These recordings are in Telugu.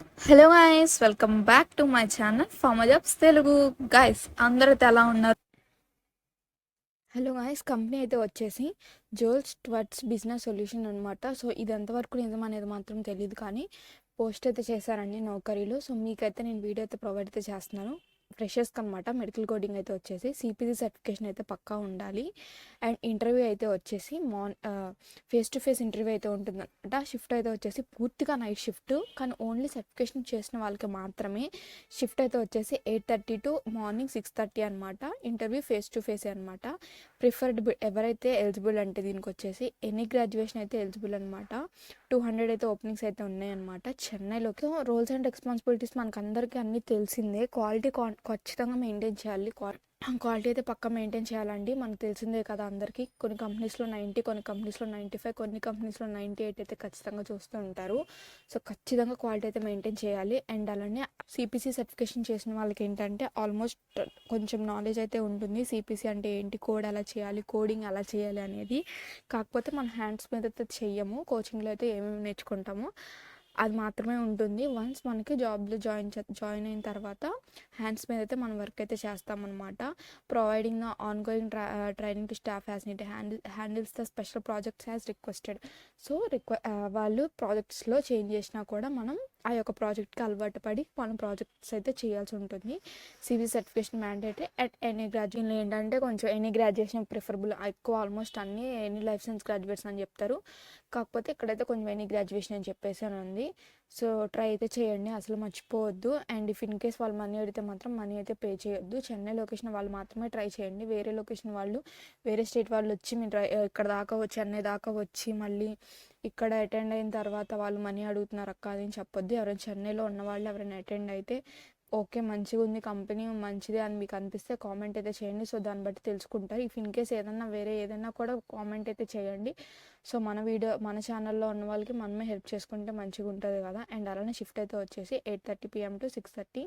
Hello guys, welcome back to my channel farmer jobs Telugu. Guys అందరైతే ఎలా ఉన్నారు? హలో గైస్, కంపెనీ అయితే వచ్చేసి జోల్స్ ట్వట్స్ బిజినెస్ సొల్యూషన్ అనమాట. సో ఇది ఎంతవరకు నిజం అనేది మాత్రం తెలియదు, కానీ పోస్ట్ అయితే చేశారండి నౌకరీలో. సో మీకైతే నేను వీడియో అయితే ప్రొవైడ్ అయితే చేస్తున్నాను. ఫ్రెషర్స్కి అనమాట. మెడికల్ కోడింగ్ అయితే వచ్చేసి సిపిసి సర్టిఫికేషన్ అయితే పక్కా ఉండాలి. అండ్ ఇంటర్వ్యూ అయితే వచ్చేసి ఫేస్ టు ఫేస్ ఇంటర్వ్యూ అయితే ఉంటుందన్నమాట. షిఫ్ట్ అయితే వచ్చేసి పూర్తిగా నైట్ షిఫ్ట్, కానీ ఓన్లీ సర్టిఫికేషన్ చేసిన వాళ్ళకి మాత్రమే. షిఫ్ట్ అయితే వచ్చేసి 8:30 టు మార్నింగ్ 6:30 అనమాట. ఇంటర్వ్యూ ఫేస్ టు ఫేస్ అనమాట. ప్రిఫర్డ్ ఎవరైతే ఎలిజిబుల్ అంటే దీనికి వచ్చేసి ఎనీ గ్రాడ్యుయేషన్ అయితే ఎలిజిబుల్ అనమాట. 200 అయితే ఓపెనింగ్స్ అయితే ఉన్నాయన్నమాట చెన్నైలోకి. రోల్స్ అండ్ రెస్పాన్సిబిలిటీస్ మనకు అందరికీ అన్నీ తెలిసిందే. క్వాలిటీ ఖచ్చితంగా మెయింటైన్ చేయాలి. క్వాలిటీ అయితే పక్కా మెయింటైన్ చేయాలండి. మనకు తెలిసిందే కదా అందరికీ. కొన్ని కంపెనీస్లో 90, కొన్ని కంపెనీస్లో 95, కొన్ని కంపెనీస్లో 98 అయితే ఖచ్చితంగా చూస్తూ ఉంటారు. సో ఖచ్చితంగా క్వాలిటీ అయితే మెయింటైన్ చేయాలి. అండ్ అలానే సిపిసి సర్టిఫికేషన్ చేసిన వాళ్ళకి ఏంటంటే ఆల్మోస్ట్ కొంచెం నాలెడ్జ్ అయితే ఉంటుంది. సిపిసి అంటే ఏంటి, కోడ్ ఎలా చేయాలి, కోడింగ్ ఎలా చేయాలి అనేది. కాకపోతే మన హ్యాండ్స్ మీద అయితే చెయ్యము. కోచింగ్లో అయితే ఏమేమి నేర్చుకుంటామో అది మాత్రమే ఉంటుంది. వన్స్ మనకి జాబ్లో జాయిన్ అయిన తర్వాత హ్యాండ్స్ మీద అయితే మనం వర్క్ అయితే చేస్తామన్నమాట. Providing the ongoing training to staff as needed handles the special projects as requested. So వాళ్ళు ప్రాజెక్ట్స్లో చేంజ్ చేసినా కూడా మనం ఆ యొక్క ప్రాజెక్ట్కి అలవాటు పడి మనం ప్రాజెక్ట్స్ అయితే చేయాల్సి ఉంటుంది. CV certification mandatory at any graduation. ఏంటంటే కొంచెం ఎనీ గ్రాడ్యుయేషన్ ప్రిఫరబుల్. ఎక్కువ ఆల్మోస్ట్ అన్నీ ఎనీ లైఫ్ సైన్స్ గ్రాడ్యుయేట్స్ అని చెప్తారు. కాకపోతే ఇక్కడైతే కొంచెం ఎనీ గ్రాడ్యుయేషన్ అని చెప్పేసి అని ఉంది. సో ట్రై అయితే చేయండి, అసలు మర్చిపోవద్దు. అండ్ ఇఫ్ ఇన్ కేస్ వాళ్ళు మనీ అడిగితే మాత్రం మనీ అయితే పే చేయొద్దు. చెన్నై లొకేషన్ వాళ్ళు మాత్రమే ట్రై చేయండి. వేరే లొకేషన్ వాళ్ళు, వేరే స్టేట్ వాళ్ళు వచ్చి మీరు ఇక్కడ దాకా చెన్నై దాకా వచ్చి మళ్ళీ ఇక్కడ అటెండ్ అయిన తర్వాత వాళ్ళు మనీ అడుగుతున్నారు అక్క అని చెప్పొద్దు. ఎవరైనా చెన్నైలో ఉన్న వాళ్ళు ఎవరైనా అటెండ్ అయితే ఓకే మంచిగా ఉంది కంపెనీ మంచిది అని మీకు అనిపిస్తే కామెంట్ అయితే చేయండి. సో దాన్ని బట్టి తెలుసుకుంటారు. ఇఫ్ ఇన్ కేస్ ఏదన్నా వేరే ఏదైనా కూడా కామెంట్ అయితే చేయండి. సో మన ఛానల్లో ఉన్న వాళ్ళకి మనమే హెల్ప్ చేసుకుంటే మంచిగా ఉంటుంది కదా. అండ్ అలానే షిఫ్ట్ అయితే వచ్చేసి 8:30 PM to 6:30.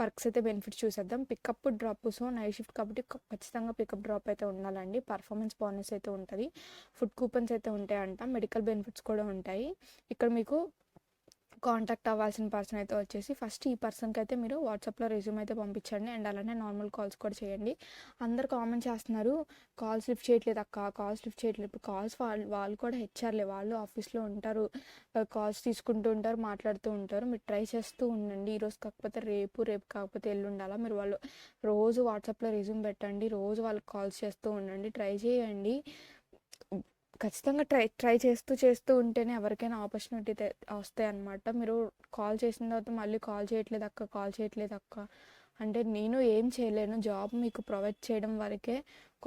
పర్క్స్ అయితే బెనిఫిట్స్ చూసేద్దాం. Pickup drop. So night shift కాబట్టి ఖచ్చితంగా పికప్ డ్రాప్ అయితే ఉండాలండి. పర్ఫార్మెన్స్ బోనస్ అయితే ఉంటుంది. ఫుడ్ కూపన్స్ అయితే ఉంటాయంట. మెడికల్ బెనిఫిట్స్ కూడా ఉంటాయి. ఇక్కడ మీకు కాంటాక్ట్ అవ్వాల్సిన పర్సన్ అయితే వచ్చేసి ఫస్ట్ ఈ పర్సన్కి అయితే మీరు వాట్సాప్లో రెజ్యూమ్ అయితే పంపించండి. అండ్ అలానే నార్మల్ కాల్స్ కూడా చేయండి. అందరు కామెంట్ చేస్తున్నారు కాల్స్ లిఫ్ట్ చేయట్లేదు అక్క, కాల్స్ లిఫ్ట్ చేయట్లేదు. ఇప్పుడు కాల్స్ వాళ్ళు కూడా హెచ్ఆర్లే, వాళ్ళు ఆఫీస్లో ఉంటారు, కాల్స్ తీసుకుంటూ ఉంటారు, మాట్లాడుతూ ఉంటారు. మీరు ట్రై చేస్తూ ఉండండి. ఈరోజు కాకపోతే రేపు కాకపోతే ఎల్లుండాలా మీరు వాళ్ళు రోజు వాట్సాప్లో రెజ్యూమ్ పెట్టండి. రోజు వాళ్ళకి కాల్స్ చేస్తూ ఉండండి. ట్రై చేయండి. ఖచ్చితంగా ట్రై చేస్తూ ఉంటేనే ఎవరికైనా ఆపర్చునిటీ వస్తాయి అన్నమాట. మీరు కాల్ చేసిన తర్వాత మళ్ళీ కాల్ చేయట్లేదు అక్క అంటే నేను ఏం చేయలేను. జాబ్ మీకు ప్రొవైడ్ చేయడం వరకే.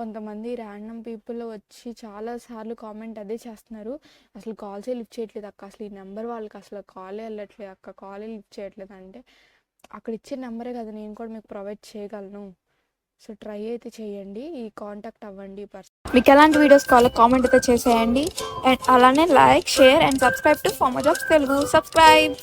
కొంతమంది ర్యాండమ్ పీపుల్ వచ్చి చాలాసార్లు కామెంట్ అదే చేస్తున్నారు, అసలు కాల్సే లిఫ్ట్ చేయట్లేదు అక్క, అసలు ఈ నెంబర్ వాళ్ళకి అసలు కాలే వెళ్ళట్లేదు అక్క, కాలే లిఫ్ట్ చేయట్లేదు అంటే అక్కడ ఇచ్చే నెంబరే కదా నేను కూడా మీకు ప్రొవైడ్ చేయగలను. సో ట్రై అయితే చేయండి, ఈ కాంటాక్ట్ అవ్వండి పర్సన్. మీకు ఎలాంటి వీడియోస్ కావాలో కామెంట్ అయితే చేసేయండి. అండ్ అలానే like, share and subscribe to farmer jobs Telugu. Subscribe.